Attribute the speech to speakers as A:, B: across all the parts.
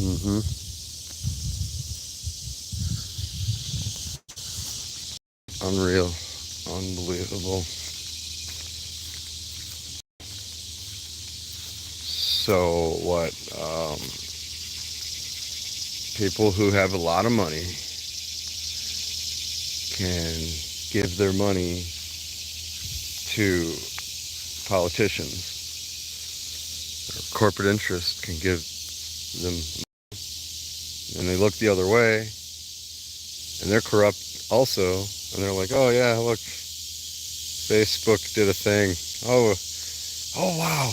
A: Mm-hmm. Unreal. Unbelievable. So what? People who have a lot of money can give their money to politicians. Or corporate interests can give them, and they look the other way, and they're corrupt also. And they're like, oh yeah, look, Facebook did a thing. Oh wow,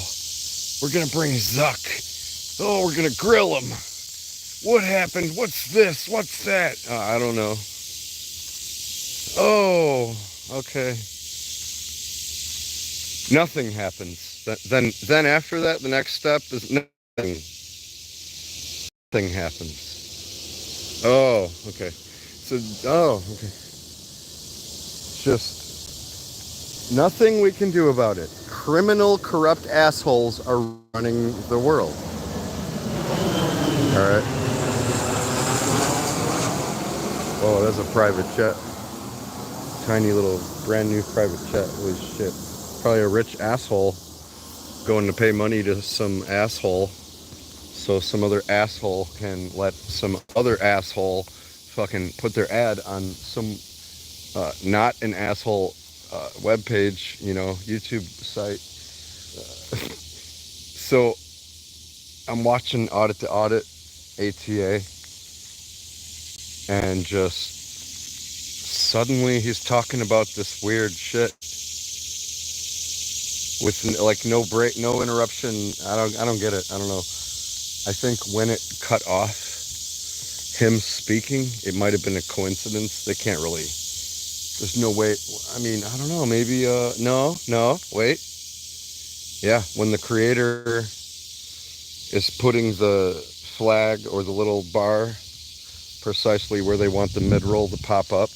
A: we're gonna bring Zuck. Oh, we're gonna grill him. What happened? What's this? What's that? I don't know. Oh, okay. Nothing happens. Then after that, the next step is nothing. Nothing happens. Oh, okay. So, oh, okay. Just nothing we can do about it. Criminal, corrupt assholes are running the world. All right. Oh, that's a private jet. Tiny little brand new private jet. Holy shit. Probably a rich asshole going to pay money to some asshole so some other asshole can let some other asshole fucking put their ad on some not an asshole webpage, YouTube site. So I'm watching Audit to Audit, ATA, and just suddenly he's talking about this weird shit with like no break, no interruption. I don't get it. I don't know. I think when it cut off him speaking, it might have been a coincidence. They can't really. There's no way. I mean, I don't know. Maybe no, wait. Yeah, when the creator is putting the flag or the little bar precisely where they want the mid-roll to pop up,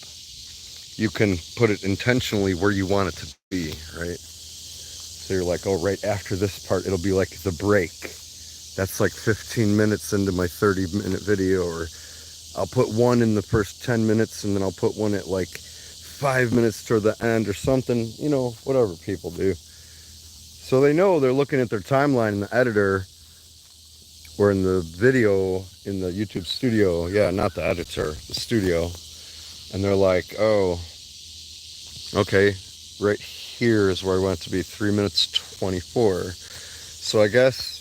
A: you can put it intentionally where you want it to be, right? So you're like, oh, right after this part, it'll be like the break. That's like 15 minutes into my 30-minute video, or I'll put one in the first 10 minutes and then I'll put one at like 5 minutes toward the end or something, whatever people do. So they know they're looking at their timeline in the editor or in the video in the YouTube studio. Yeah, not the editor, the studio. And they're like, oh, okay, right here is where I want it to be, 3 minutes 24. So I guess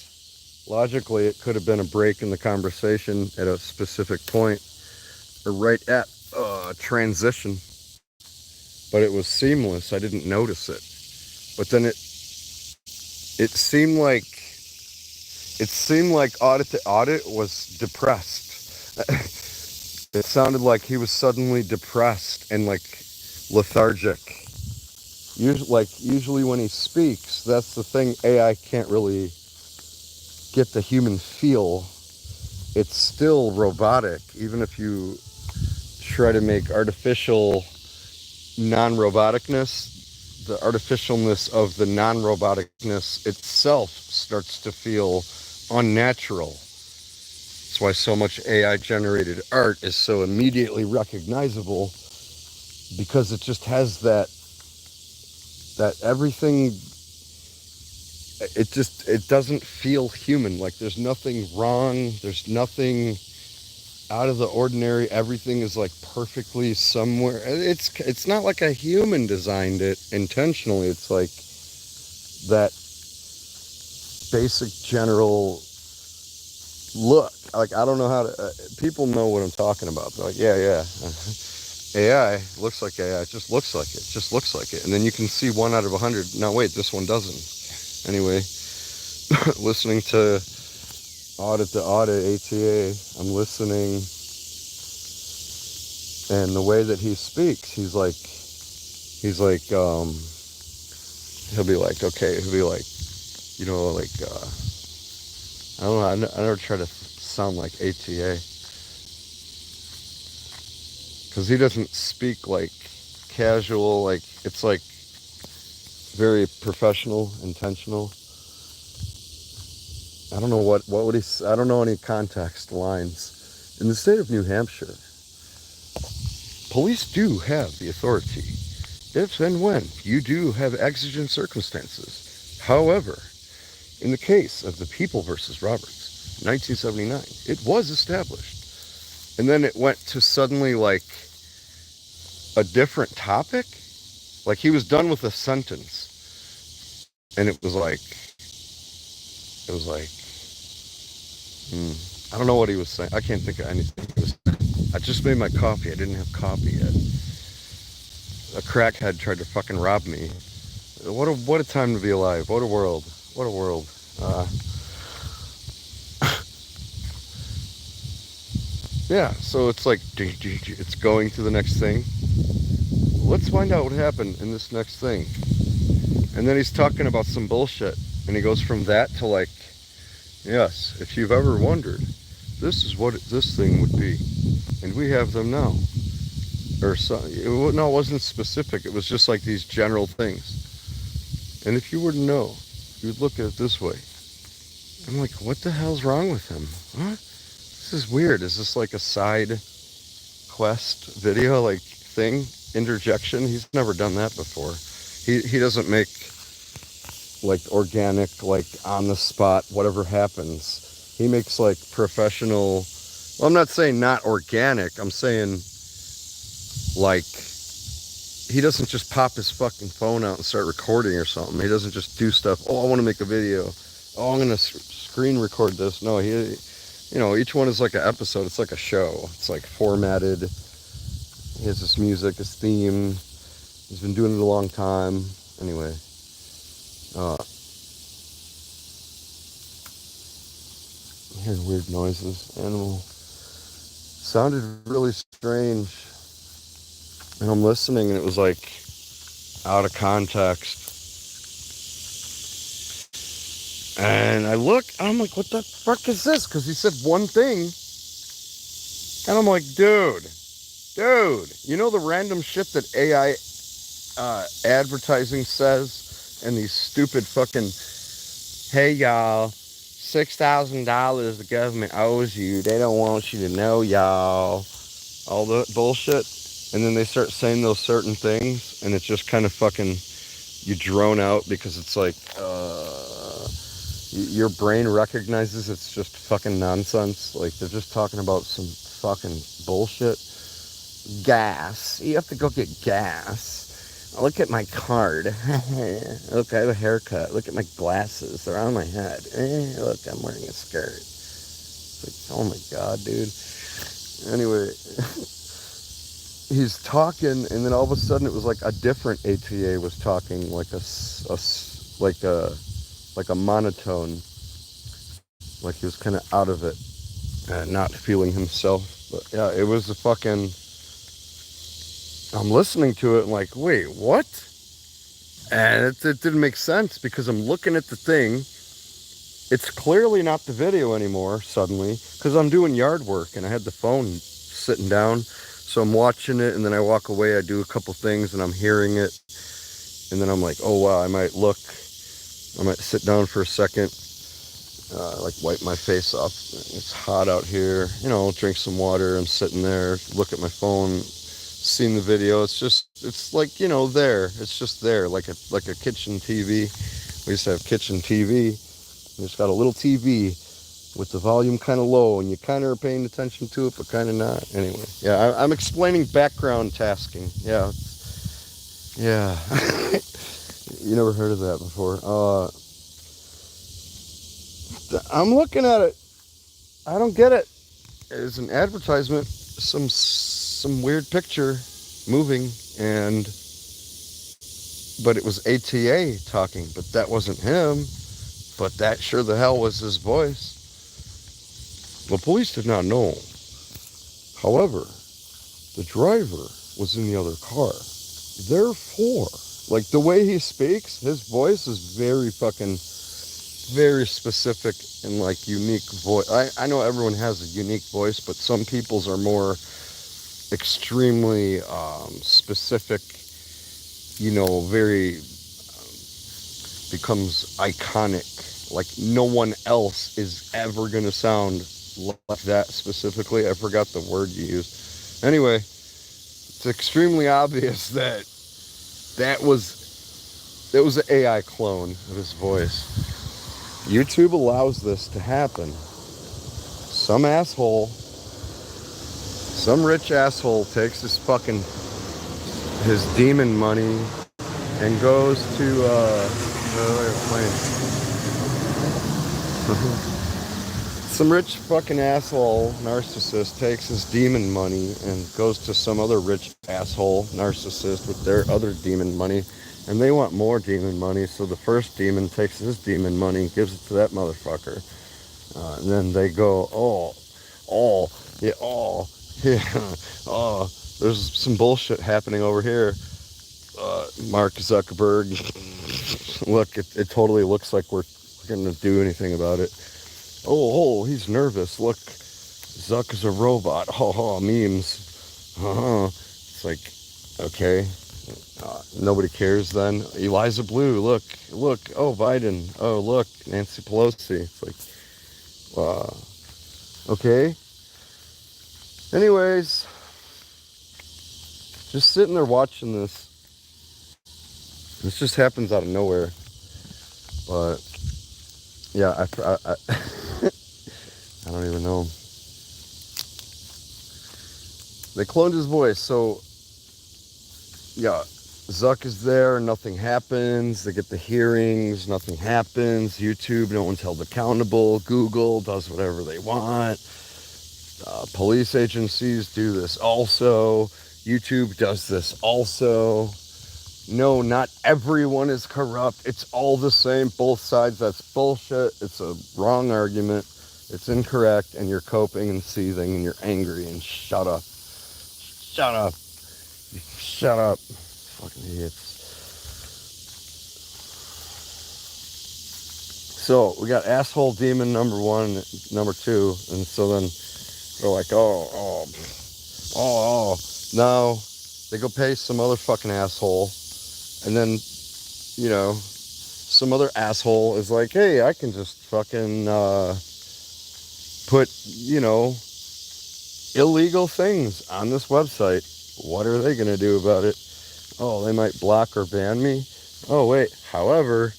A: logically it could have been a break in the conversation at a specific point or right at transition. But it was seamless. I didn't notice it. But then it seemed like Audit to Audit was depressed. It sounded like he was suddenly depressed and like lethargic. Usually when he speaks, that's the thing AI can't really get the human feel. It's still robotic, even if you try to make artificial non-roboticness, the artificialness of the non-roboticness itself starts to feel unnatural. That's why so much AI-generated art is so immediately recognizable, because it just has that everything. It doesn't feel human. Like there's nothing wrong. There's nothing out of the ordinary. Everything is like perfectly somewhere. It's not like a human designed it intentionally. It's like that basic general look. Like I don't know how to. People know what I'm talking about. They're like, yeah. AI looks like AI. It just looks like it. Just looks like it. And then you can see 1 out of 100. No, wait, this one doesn't. Anyway, listening to Audit to Audit, ATA, I'm listening, and the way that he speaks, he'll be like, okay, he'll be like, I don't know, I never try to sound like ATA, because he doesn't speak like casual, like, it's like very professional, intentional. I don't know what would he, I don't know any context lines. In the state of New Hampshire, police do have the authority if and when you do have exigent circumstances. However, in the case of the People versus Roberts, 1979, it was established. And then it went to suddenly like a different topic. Like he was done with a sentence, and it was like, I don't know what he was saying. I can't think of anything he was saying. I just made my coffee. I didn't have coffee yet. A crackhead tried to fucking rob me. What a time to be alive. What a world. What a world. Yeah, so it's like, it's going to the next thing. Let's find out what happened in this next thing. And then he's talking about some bullshit. And he goes from that to like, yes, if you've ever wondered, this is what this thing would be. And we have them now. Or so, no, it wasn't specific. It was just like these general things. And if you were to know, you would look at it this way. I'm like, what the hell's wrong with him? What? This is weird. Is this like a side quest video, like thing, interjection? He's never done that before. He doesn't make like organic, like on the spot, whatever happens. He makes like professional. Well, I'm not saying not organic. I'm saying like he doesn't just pop his fucking phone out and start recording or something. He doesn't just do stuff. Oh, I want to make a video. Oh, I'm gonna screen record this. No, he. You know, each one is like an episode. It's like a show. It's like formatted. He has this music, his theme. He's been doing it a long time. Anyway. I hear weird noises. Animal. Sounded really strange. And I'm listening and it was like out of context. And I look, I'm like, what the fuck is this? Because he said one thing. And I'm like, dude, you know the random shit that AI advertising says? And these stupid fucking, hey y'all, $6,000 the government owes you. They don't want you to know, y'all. All the bullshit. And then they start saying those certain things. And it's just kind of fucking, you drone out because it's like, your brain recognizes it's just fucking nonsense. Like they're just talking about some fucking bullshit. Gas. You have to go get gas. Look at my card. Look, I have a haircut. Look at my glasses. They're on my head. Look, I'm wearing a skirt. It's like, oh my god, dude. Anyway, he's talking, and then all of a sudden it was like a different ATA was talking, like a monotone, like he was kind of out of it and not feeling himself. But yeah, it was a fucking, I'm listening to it and like, wait, what? And it didn't make sense because I'm looking at the thing. It's clearly not the video anymore suddenly because I'm doing yard work and I had the phone sitting down. So I'm watching it and then I walk away, I do a couple things and I'm hearing it. And then I'm like, oh wow, I might sit down for a second, like wipe my face off. It's hot out here, you know, drink some water. I'm sitting there, look at my phone, seeing the video. It's like, you know, there. It's just there, like a kitchen TV. We used to have kitchen TV. It's got a little TV with the volume kind of low, and you kind of are paying attention to it, but kind of not. Anyway, yeah, I'm explaining background tasking. Yeah. You never heard of that before. I'm looking at it. I don't get it. It's an advertisement, some weird picture moving, but it was ATA talking, but that wasn't him. But that sure the hell was his voice. The police did not know. However, the driver was in the other car. Therefore, like the way he speaks, his voice is very specific and like unique voice. I know everyone has a unique voice, but some people's are more extremely specific, you know, very becomes iconic. Like no one else is ever going to sound like that specifically. I forgot the word you used. Anyway, it's extremely obvious that that was an AI clone of his voice. YouTube allows this to happen. Some asshole, some rich asshole takes his demon money and goes to some rich fucking asshole narcissist takes his demon money and goes to some other rich asshole narcissist with their other demon money, and they want more demon money, so the first demon takes his demon money and gives it to that motherfucker. And then they go, yeah, there's some bullshit happening over here. Mark Zuckerberg, look, it totally looks like we're going to do anything about it. Oh, he's nervous. Look, Zuck is a robot. Memes. It's like, okay, nobody cares then. Eliza Blue, look. Oh, Biden. Oh, look, Nancy Pelosi. It's like, okay. Anyways, just sitting there watching this. This just happens out of nowhere. But yeah, I I don't even know. They cloned his voice, so yeah, Zuck is there, nothing happens. They get the hearings, nothing happens. YouTube, no one's held accountable. Google does whatever they want. Police agencies do this also. YouTube does this also. No, not everyone is corrupt. It's all the same, both sides. That's bullshit. It's a wrong argument. It's incorrect, and you're coping and seething, and you're angry, and shut up. Shut up. Shut up. Fucking idiots. So, we got asshole demon number 1, number 2, and so then they're like, now they go pay some other fucking asshole, and then, you know, some other asshole is like, hey, I can just fucking put, you know, illegal things on this website. What are they going to do about it? Oh, they might block or ban me. Oh, wait, however,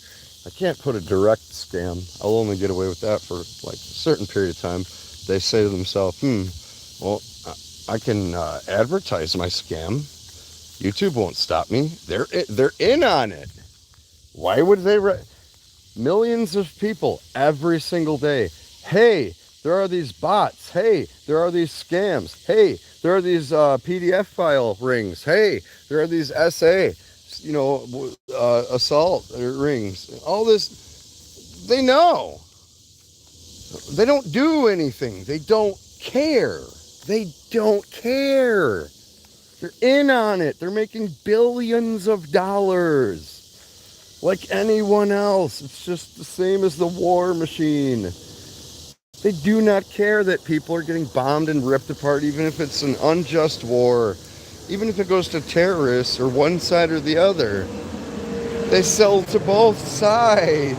A: I can't put a direct scam. I'll only get away with that for like a certain period of time. They say to themselves, well, I can advertise my scam. YouTube won't stop me. They're in on it. Why would they? Millions of people every single day. Hey, there are these bots. Hey, there are these scams. Hey, there are these PDF file rings. Hey, there are these SA, assault rings. All this, they know. They don't do anything. They don't care. They don't care. They're in on it. They're making billions of dollars. Like anyone else. It's just the same as the war machine. They do not care that people are getting bombed and ripped apart, even if it's an unjust war. Even if it goes to terrorists or one side or the other. They sell to both sides.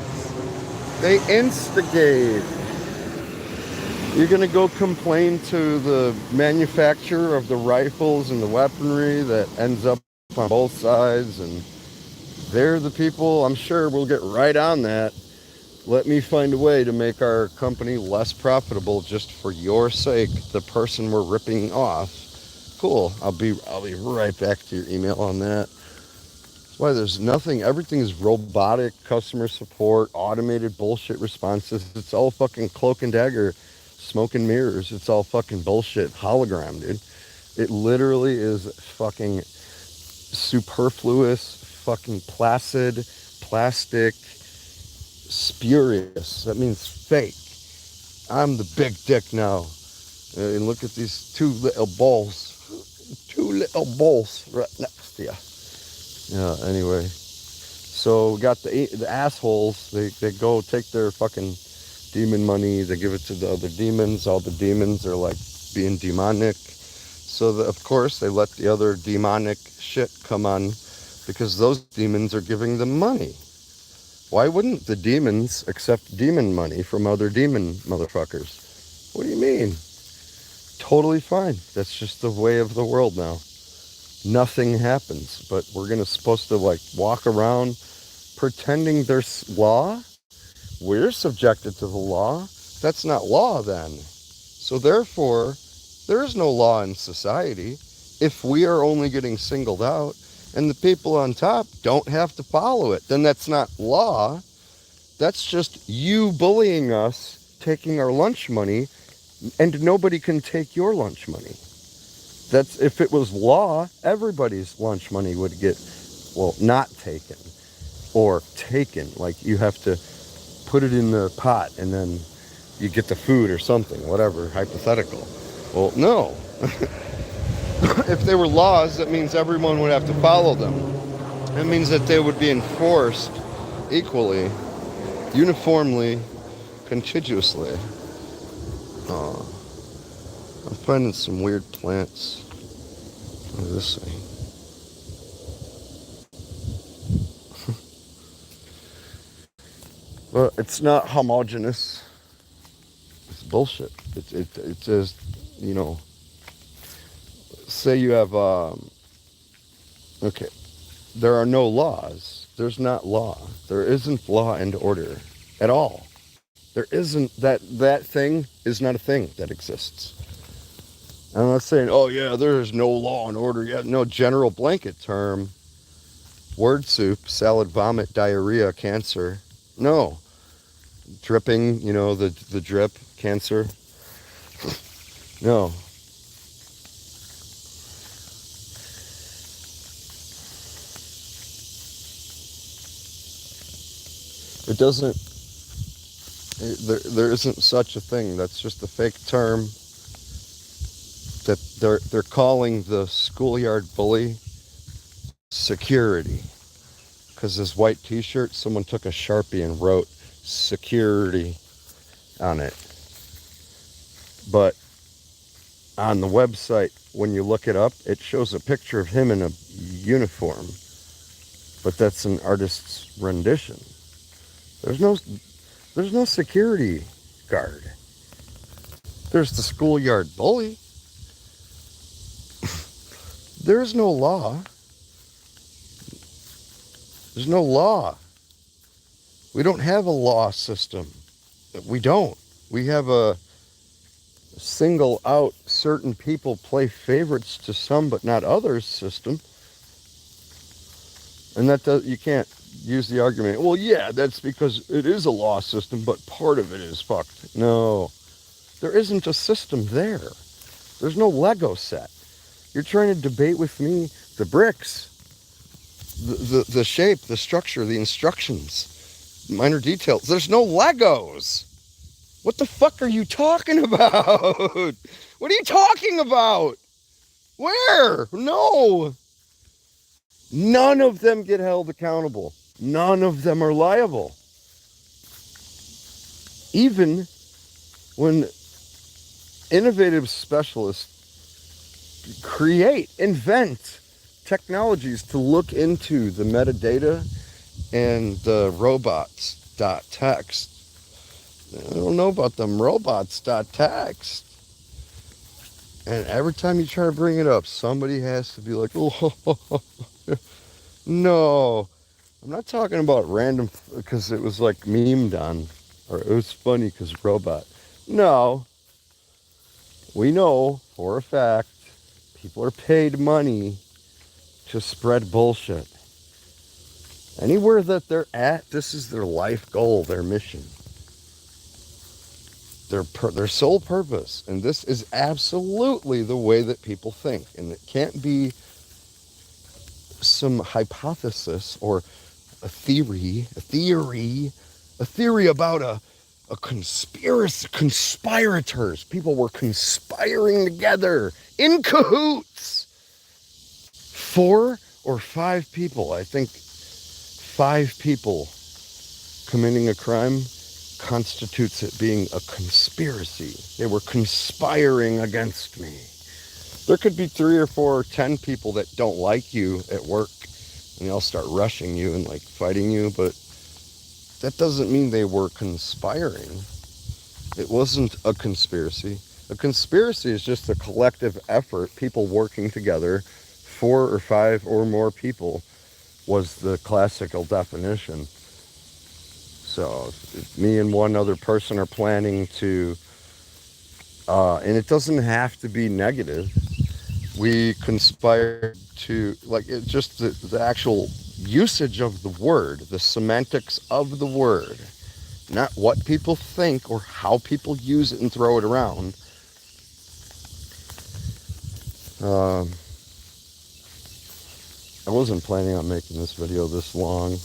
A: They instigate. You're going to go complain to the manufacturer of the rifles and the weaponry that ends up on both sides, and they're the people, I'm sure, will get right on that. Let me find a way to make our company less profitable just for your sake, the person we're ripping off. Cool. I'll be right back to your email on that. That's why there's nothing, everything is robotic, customer support, automated bullshit responses. It's all fucking cloak and dagger, smoke and mirrors. It's all fucking bullshit. Hologram, dude. It literally is fucking superfluous, fucking placid, plastic, spurious. That means fake. I'm the big dick now. And look at these two little balls. Two little balls right next to you. Yeah, anyway. So we got the assholes. They go take their fucking demon money. They give it to the other demons. All the demons are like being demonic. So of course they let the other demonic shit come on because those demons are giving them money. Why wouldn't the demons accept demon money from other demon motherfuckers? What do you mean? Totally fine. That's just the way of the world now. Nothing happens, but we're supposed to like walk around pretending there's law. We're subjected to the law. That's not law then. So therefore, there is no law in society if we are only getting singled out and the people on top don't have to follow it. Then that's not law. That's just you bullying us, taking our lunch money, and nobody can take your lunch money. That's if it was law, everybody's lunch money would get, well, not taken or taken. Like you have to put it in the pot and then you get the food or something, whatever, hypothetical. Well, no. If they were laws, that means everyone would have to follow them. That means that they would be enforced equally, uniformly, contiguously. I'm finding some weird plants. What is this thing? Well, it's not homogeneous. It's bullshit. It says, you know, say you have, okay, there are no laws. There's not law. There isn't law and order at all. There isn't, that thing is not a thing that exists. I'm not saying, oh yeah, there is no law and order yet. No, general blanket term. Word soup, salad, vomit, diarrhea, cancer. No. Dripping, you know, the drip, cancer. No. It doesn't, there isn't such a thing. That's just a fake term that they're calling the schoolyard bully security. Because this white t-shirt, someone took a Sharpie and wrote security on it. But on the website, when you look it up, it shows a picture of him in a uniform. But that's an artist's rendition. There's no security guard. There's the schoolyard bully. There's no law. There's no law. We don't have a law system. We don't. We have a single out certain people play favorites to some but not others system. And you can't use the argument, well, yeah, that's because it is a law system, but part of it is fucked. No, there isn't a system there. There's no Lego set. You're trying to debate with me the bricks, the shape, the structure, the instructions, minor details. There's no Legos. What the fuck are you talking about? What are you talking about? Where? No. None of them get held accountable. None of them are liable. Even when innovative specialists invent technologies to look into the metadata and the robots.txt. I don't know about them robots.txt. And every time you try to bring it up, somebody has to be like, oh, no. I'm not talking about random, because it was like memed on, or it was funny because robot. No. We know for a fact people are paid money to spread bullshit. Anywhere that they're at, this is their life goal, their mission. Their sole purpose. And this is absolutely the way that people think. And it can't be some hypothesis or a theory about a conspiracy, conspirators. People were conspiring together in cahoots. 4 or 5 people, I think 5 people committing a crime constitutes it being a conspiracy. They were conspiring against me. There could be 3 or 4 or 10 people that don't like you at work, and they'll start rushing you and like fighting you, but that doesn't mean they were conspiring. It wasn't a conspiracy. A conspiracy is just a collective effort, people working together, 4 or 5 or more people was the classical definition. So if me and one other person are planning to, and it doesn't have to be negative, we conspire to, like, it just the actual usage of the word, the semantics of the word, not what people think or how people use it and throw it around. I wasn't planning on making this video this long.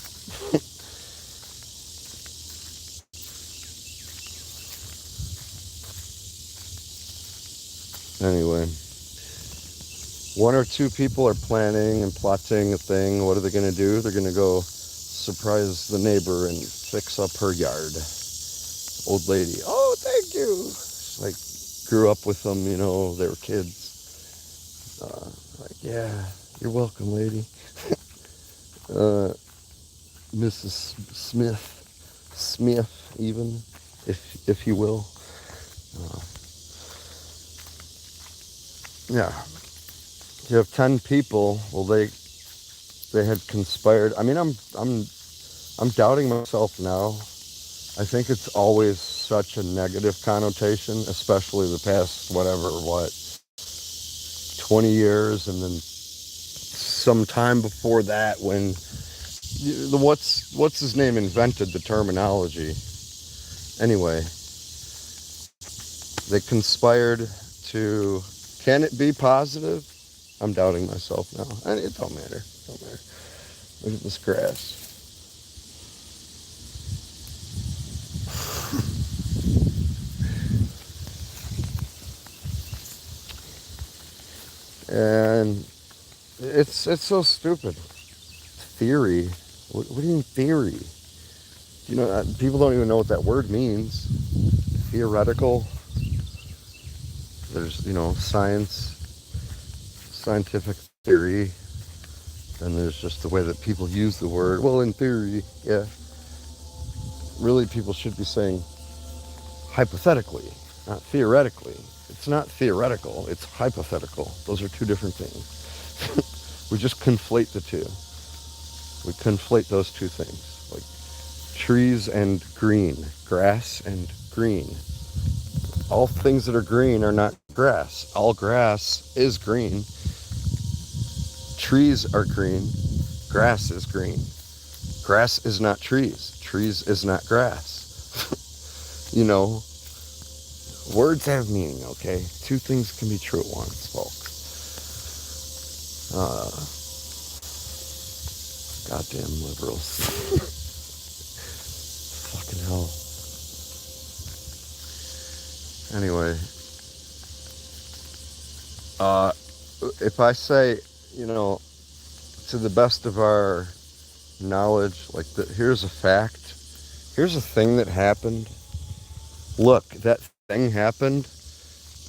A: Anyway, 1 or 2 people are planning and plotting a thing. What are they going to do? They're going to go surprise the neighbor and fix up her yard. Old lady, oh, thank you. Like, grew up with them, you know, they were kids. Like, yeah, you're welcome, lady. Mrs. Smith, even, if you will. Yeah. You have 10 people. Well, they had conspired. I mean, I'm doubting myself now. I think it's always such a negative connotation, especially the past 20 years, and then some time before that when what's his name invented the terminology. Anyway, they conspired to. Can it be positive? I'm doubting myself now. And it don't matter. Look at this grass. And it's so stupid. Theory. What do you mean theory? You know, people don't even know what that word means. Theoretical. There's, you know, scientific theory. And there's just the way that people use the word. Well, in theory, yeah. Really, people should be saying hypothetically, not theoretically. It's not theoretical, it's hypothetical. Those are 2 different things. We just conflate the 2. We conflate those 2 things. Like trees and green, grass and green. All things that are green are not grass. All grass is green. Trees are green. Grass is green. Grass is not trees. Trees is not grass. You know, words have meaning, okay? 2 things can be true at once, folks. Goddamn liberals. Fucking hell. Anyway, if I say, you know, to the best of our knowledge, like, here's a fact, here's a thing that happened. Look, that thing happened.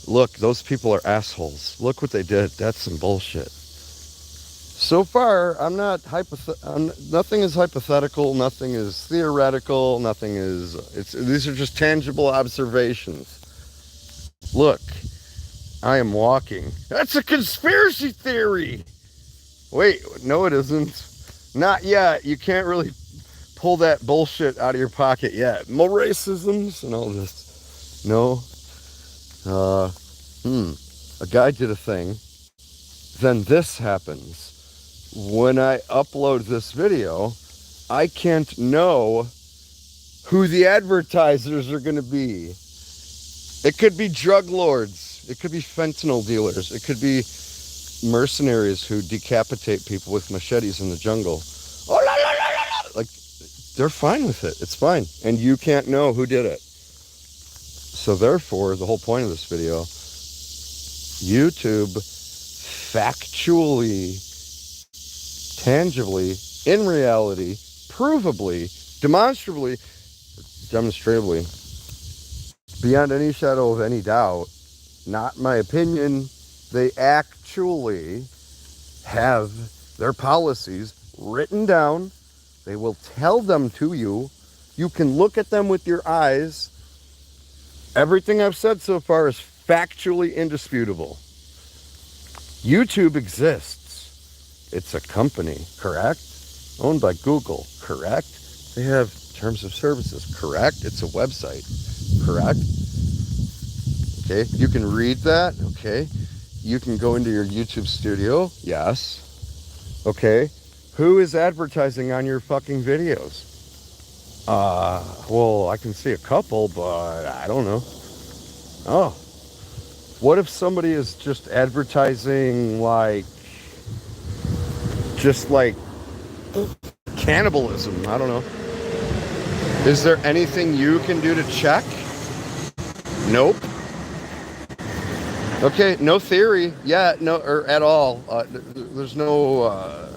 A: Look, those people are assholes. Look what they did. That's some bullshit. So far, nothing is hypothetical, nothing is theoretical, nothing is, these are just tangible observations. Look, I am walking. That's a conspiracy theory. Wait, no it isn't. Not yet. You can't really pull that bullshit out of your pocket yet. More racisms and all this. No. A guy did a thing. Then this happens. When I upload this video, I can't know who the advertisers are going to be. It could be drug lords. It could be fentanyl dealers. It could be mercenaries who decapitate people with machetes in the jungle. Oh, la, la, la, la. Like, they're fine with it. It's fine. And you can't know who did it. So therefore, the whole point of this video, YouTube factually, tangibly, in reality, provably, demonstrably, beyond any shadow of any doubt, not my opinion, they actually have their policies written down. They will tell them to you. You can look at them with your eyes. Everything I've said so far is factually indisputable. YouTube exists. It's a company, correct? Owned by Google, correct? They have terms of services, correct? It's a website, correct? Okay, you can read that, okay? You can go into your YouTube studio, yes. Okay, who is advertising on your fucking videos? Well, I can see a couple, but I don't know. Oh, what if somebody is just advertising just like cannibalism? I don't know. Is there anything you can do to check? Nope. Okay, no theory. Yeah, no, or at all. There's no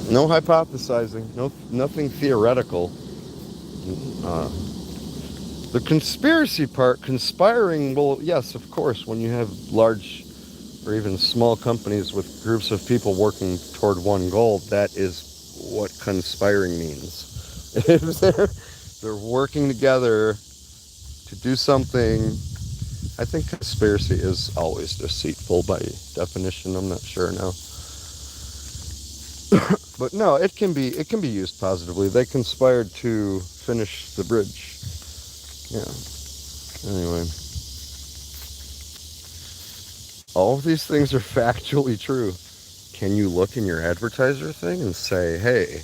A: hypothesizing. Nothing theoretical. The conspiracy part, conspiring, well, yes, of course, when you have large or even small companies with groups of people working toward one goal, that is what conspiring means. They're working together to do something. I think conspiracy is always deceitful by definition. I'm not sure now. But no, it can be used positively. They conspired to finish the bridge. Yeah. Anyway. All of these things are factually true. Can you look in your advertiser thing and say, hey,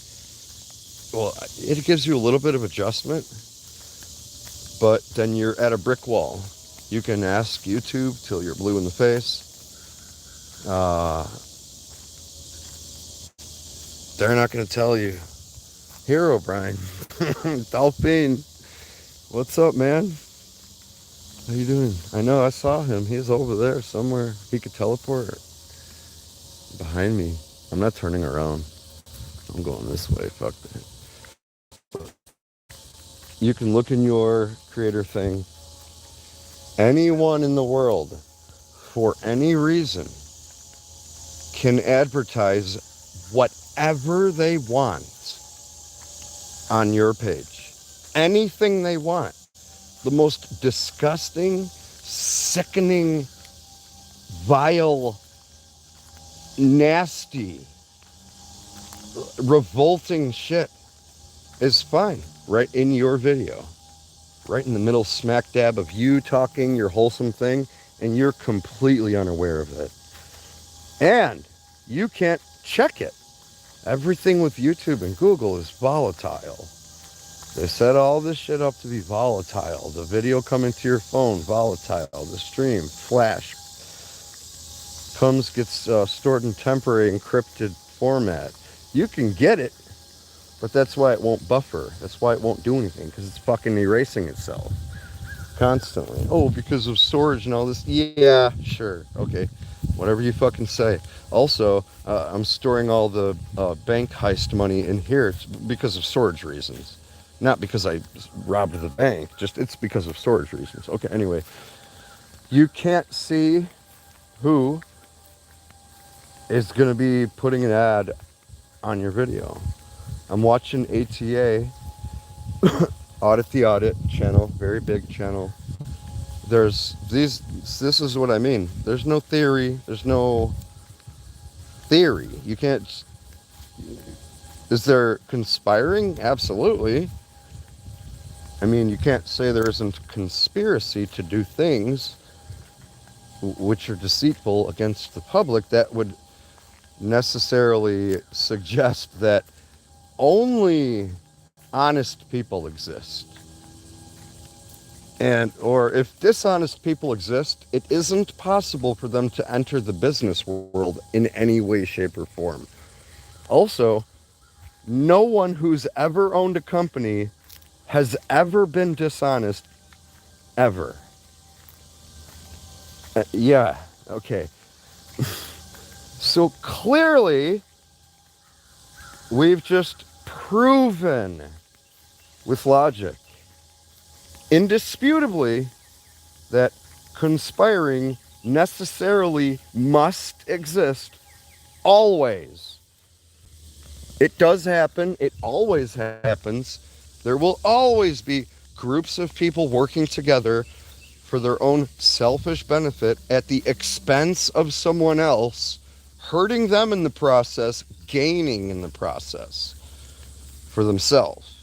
A: well, it gives you a little bit of adjustment, but then you're at a brick wall. You can ask YouTube till you're blue in the face. They're not going to tell you. Here, O'Brien. Delphine. What's up, man? How you doing? I know, I saw him. He's over there somewhere. He could teleport behind me. I'm not turning around. I'm going this way. Fuck that. You can look in your creator thing. Anyone in the world, for any reason, can advertise whatever they want on your page. Anything they want. The most disgusting, sickening, vile, nasty, revolting shit is fine right in your video. Right in the middle smack dab of you talking your wholesome thing, and you're completely unaware of it. And you can't check it. Everything with YouTube and Google is volatile. They set all this shit up to be volatile. The video coming to your phone, volatile. The stream, flash, gets stored in temporary encrypted format. You can get it, but that's why it won't buffer. That's why it won't do anything, because it's fucking erasing itself constantly. Oh, because of storage and all this. Yeah, sure. Okay. Whatever you fucking say. Also, I'm storing all the bank heist money in here because of storage reasons. Not because I robbed the bank, just it's because of storage reasons. Okay, anyway. You can't see who is going to be putting an ad on your video. I'm watching ATA, Audit the Audit channel, very big channel. This is what I mean. There's no theory. There's no theory. You can't. Is there conspiring? Absolutely. I mean, you can't say there isn't conspiracy to do things which are deceitful against the public. That would necessarily suggest that only honest people exist. Or if dishonest people exist, it isn't possible for them to enter the business world in any way, shape, or form. Also, no one who's ever owned a company has ever been dishonest, ever. Yeah, okay. So clearly, we've just proven with logic, indisputably, that conspiring necessarily must exist always. It does happen. It always happens. There will always be groups of people working together for their own selfish benefit at the expense of someone else, hurting them in the process, gaining in the process for themselves.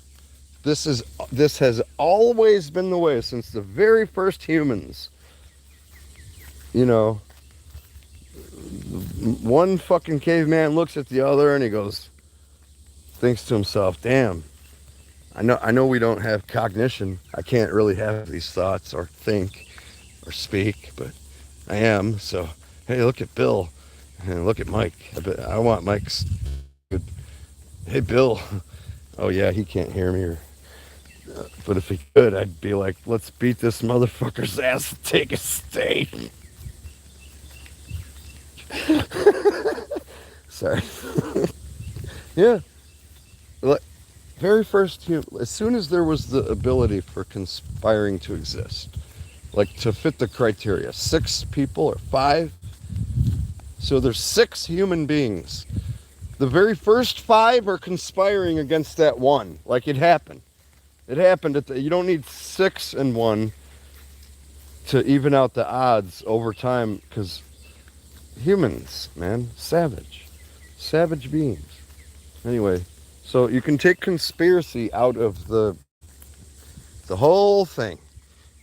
A: This has always been the way since the very first humans. You know, one fucking caveman looks at the other and he thinks to himself, damn, I know we don't have cognition. I can't really have these thoughts or think or speak, but I am. So, hey, look at Bill and look at Mike. I want Mike's good. Hey, Bill. Oh, yeah, he can't hear me. But if he could, I'd be like, let's beat this motherfucker's ass and take a steak. Sorry. Yeah. Very first, as soon as there was the ability for conspiring to exist, like to fit the criteria, 6 people or 5. So there's 6 human beings. The very first 5 are conspiring against that one. Like it happened. It happened you don't need 6 and 1 to even out the odds over time, because humans, man, savage beings. Anyway, so you can take conspiracy out of the whole thing.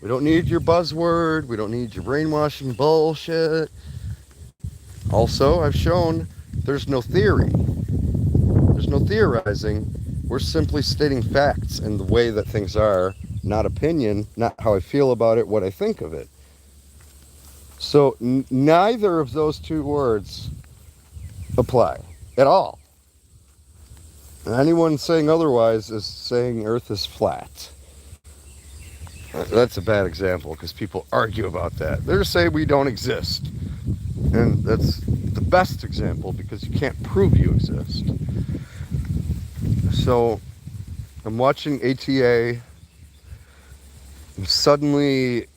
A: We don't need your buzzword. We don't need your brainwashing bullshit. Also, I've shown there's no theory. There's no theorizing. We're simply stating facts and the way that things are, not opinion, not how I feel about it, what I think of it. So neither of those 2 words apply at all. And anyone saying otherwise is saying Earth is flat. That's a bad example because people argue about that. They're saying we don't exist. And that's the best example because you can't prove you exist. So I'm watching ATA, and suddenly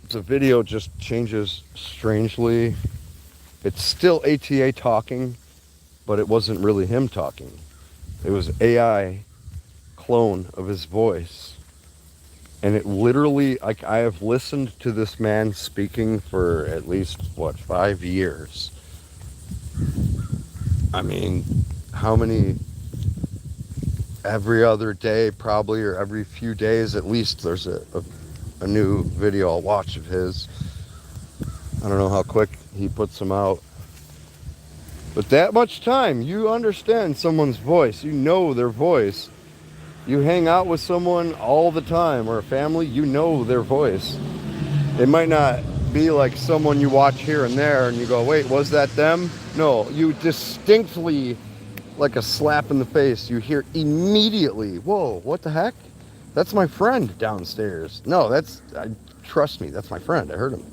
A: the video just changes strangely. It's still ATA talking, but it wasn't really him talking. It was AI clone of his voice. And it literally, like, I have listened to this man speaking for at least, 5 years. I mean, how many, every other day probably, or every few days at least, there's a new video I'll watch of his. I don't know how quick he puts them out. But that much time, you understand someone's voice. You know their voice. You hang out with someone all the time, or a family, you know their voice. It might not be like someone you watch here and there and you go, wait, was that them? No, you distinctly, like a slap in the face, you hear immediately, whoa, what the heck? That's my friend downstairs. No, trust me, that's my friend. I heard him.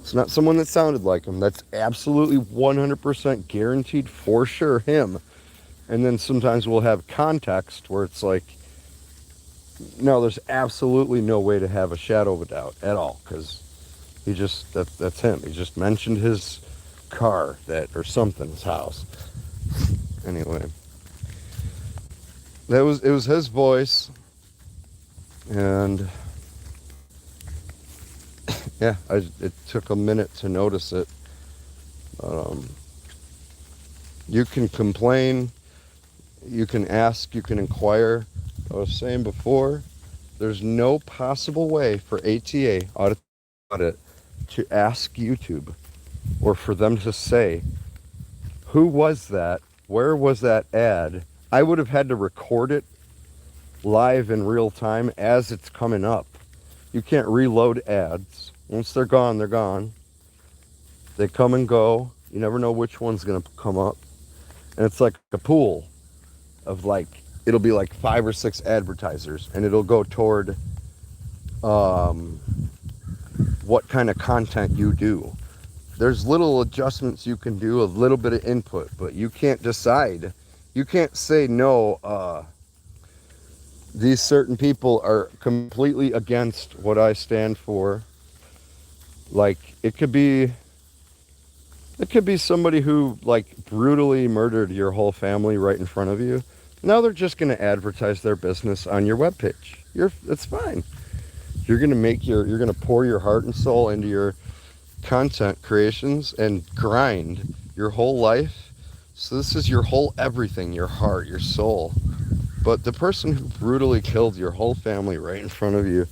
A: It's not someone that sounded like him. That's absolutely 100% guaranteed for sure him. And then sometimes we'll have context where it's like, no, there's absolutely no way to have a shadow of a doubt at all, because that's him. He just mentioned his car or something, his house. Anyway, it was his voice, and yeah, it took a minute to notice it. You can complain, you can ask, you can inquire. I was saying before, there's no possible way for ATA, Audit, to ask YouTube, or for them to say, who was that? Where was that ad? I would have had to record it live in real time as it's coming up. You can't reload ads. Once they're gone, they're gone. They come and go. You never know which one's going to come up. And it's like a pool of it'll be like 5 or 6 advertisers, and it'll go toward what kind of content you do. There's little adjustments you can do, a little bit of input, but you can't decide. You can't say, no, these certain people are completely against what I stand for. Like, it could be somebody who, brutally murdered your whole family right in front of you. Now they're just going to advertise their business on your webpage. It's fine. You're going to you're going to pour your heart and soul into your content creations and grind your whole life. So this is your whole everything, your heart, your soul. But the person who brutally killed your whole family right in front of you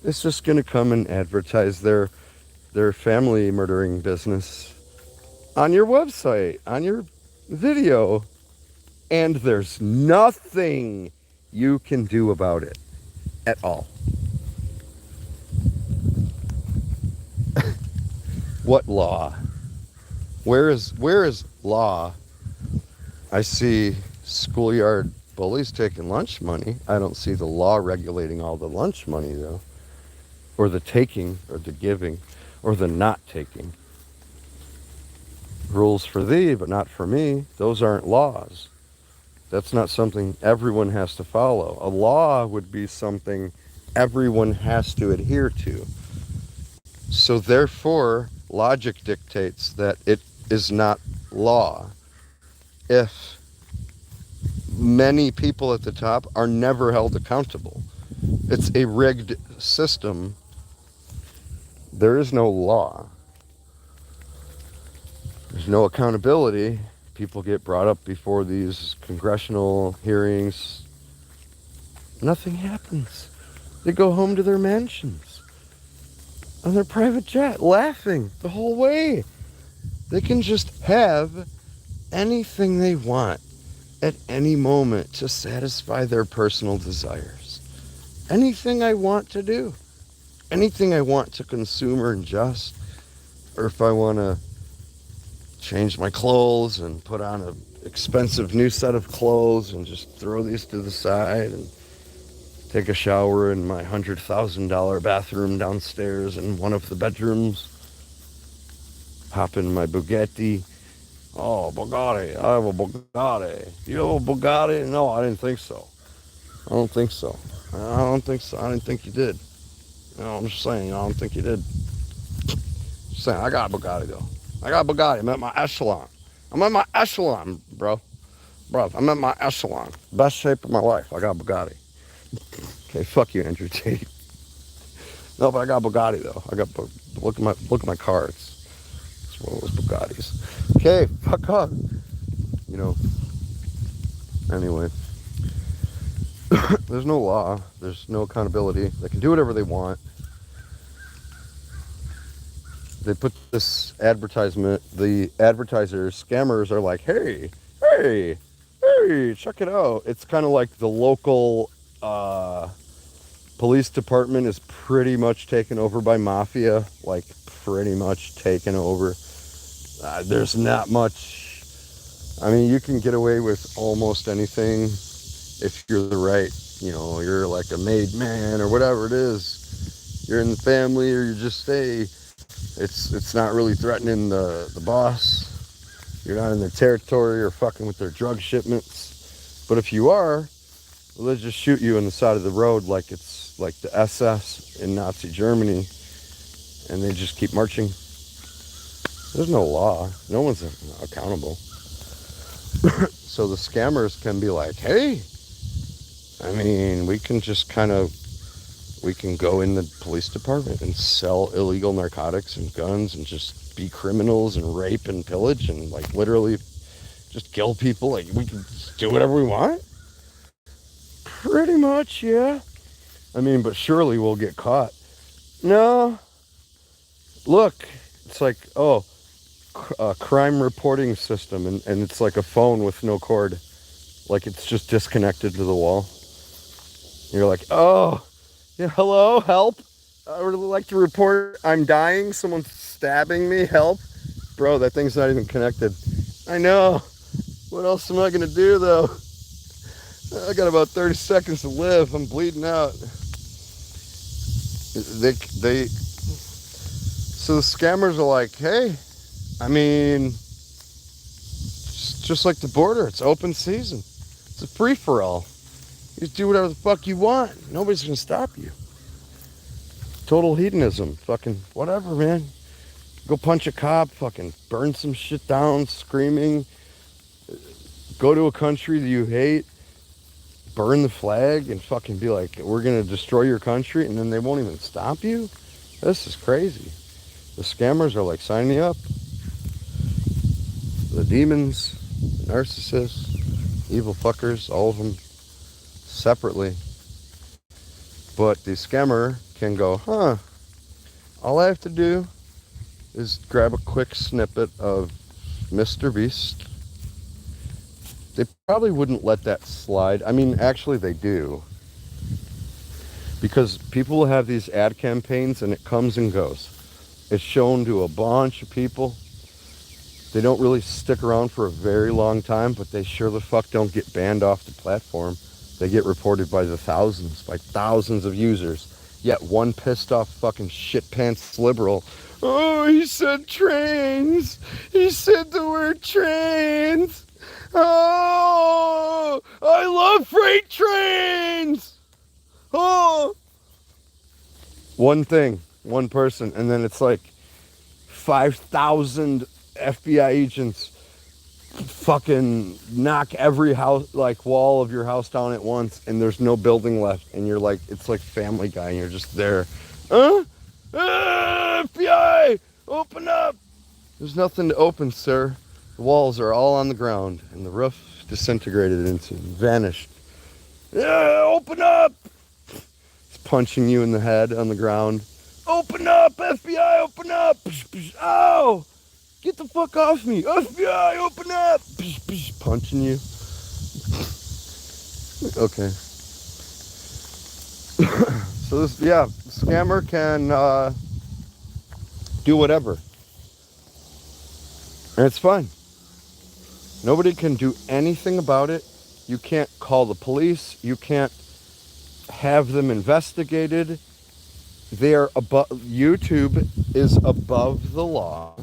A: is just going to come and advertise their family murdering business on your website, on your video, and there's nothing you can do about it at all. What law? Where is law? I see schoolyard bullies taking lunch money. I don't see the law regulating all the lunch money though, or the taking, or the giving, or the not taking. Rules for thee, but not for me. Those aren't laws. That's not something everyone has to follow. A law would be something everyone has to adhere to. So therefore, logic dictates that it is not law if many people at the top are never held accountable. It's a rigged system. There is no law. There's no accountability. People get brought up before these congressional hearings. Nothing happens. They go home to their mansions on their private jet, laughing the whole way. They can just have anything they want at any moment to satisfy their personal desires. Anything I want to do. Anything I want to consume or ingest. Or if I want to change my clothes and put on an expensive new set of clothes and just throw these to the side and take a shower in my $100,000 bathroom downstairs in one of the bedrooms. Hop in my Bugatti. Oh, Bugatti. I have a Bugatti. You have a Bugatti? No, I didn't think so. I don't think so. I didn't think you did. No, I'm just saying, I don't think you did. Just saying, I got a Bugatti though. I got a Bugatti. I'm at my echelon. I'm at my echelon, bro. Bro, I'm at my echelon. Best shape of my life. I got a Bugatti. Okay, fuck you, Andrew Tate. No, but I got a Bugatti though. Look at my car. It's one of those Bugattis. Okay, fuck off. You know. Anyway. There's no law. There's no accountability. They can do whatever they want. They put this advertisement, the advertisers, scammers are like, hey, check it out. It's kind of like the local police department is pretty much taken over by mafia, like pretty much taken over. There's not much. I mean, you can get away with almost anything if you're the right, you're like a made man or whatever it is. You're in the family or you just stay. It's not really threatening the boss. You're not in their territory or fucking with their drug shipments. But if you are, well, they'll just shoot you on the side of the road like it's like the SS in Nazi Germany. And they just keep marching. There's no law. No one's accountable. So the scammers can be like, hey, I mean, we can go in the police department and sell illegal narcotics and guns and just be criminals and rape and pillage and like literally just kill people. Like we can just do whatever we want. Pretty much, yeah. I mean, but surely we'll get caught. No. Look, it's like, a crime reporting system and it's like a phone with no cord. Like it's just disconnected to the wall. You're like, oh, yeah, hello, help. I would like to report I'm dying. Someone's stabbing me. Help. Bro, that thing's not even connected. I know. What else am I going to do, though? I got about 30 seconds to live. I'm bleeding out. So the scammers are like, hey, I mean, just like the border. It's open season. It's a free-for-all. You just do whatever the fuck you want. Nobody's going to stop you. Total hedonism. Fucking whatever, man. Go punch a cop. Fucking burn some shit down screaming. Go to a country that you hate. burn the flag and fucking be like, we're going to destroy your country, and then they won't even stop you? This is crazy. The scammers are like, sign me up. The demons, the narcissists, evil fuckers, all of them separately. But the scammer can go, all I have to do is grab a quick snippet of Mr. Beast. They probably wouldn't let that slide. I mean, actually they do. Because people will have these ad campaigns and it comes and goes. It's shown to a bunch of people. They don't really stick around for a very long time, but they sure the fuck don't get banned off the platform. They get reported by thousands of users. Yet one pissed off fucking shit pants liberal, oh, he said trains. He said the word trains. Oh, I love freight trains. Oh. One thing, one person, and then it's like 5,000 FBI agents fucking knock every house, like wall of your house down at once, and there's no building left, and you're like, it's like Family Guy, and you're just there. FBI, open up. There's nothing to open, sir. The walls are all on the ground, and the roof disintegrated into, vanished. Open up. It's punching you in the head on the ground. Open up, FBI, open up. Ow. Get the fuck off me. FBI, open up. Punching you. Okay. So this, yeah, scammer can do whatever. And it's fine. Nobody can do anything about it. You can't call the police. You can't have them investigated. They're above, YouTube is above the law.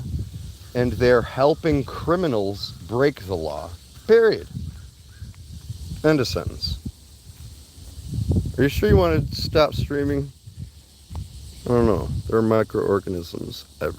A: And they're helping criminals break the law. Period. End of sentence. Are you sure you want to stop streaming? I don't know. There are microorganisms everywhere.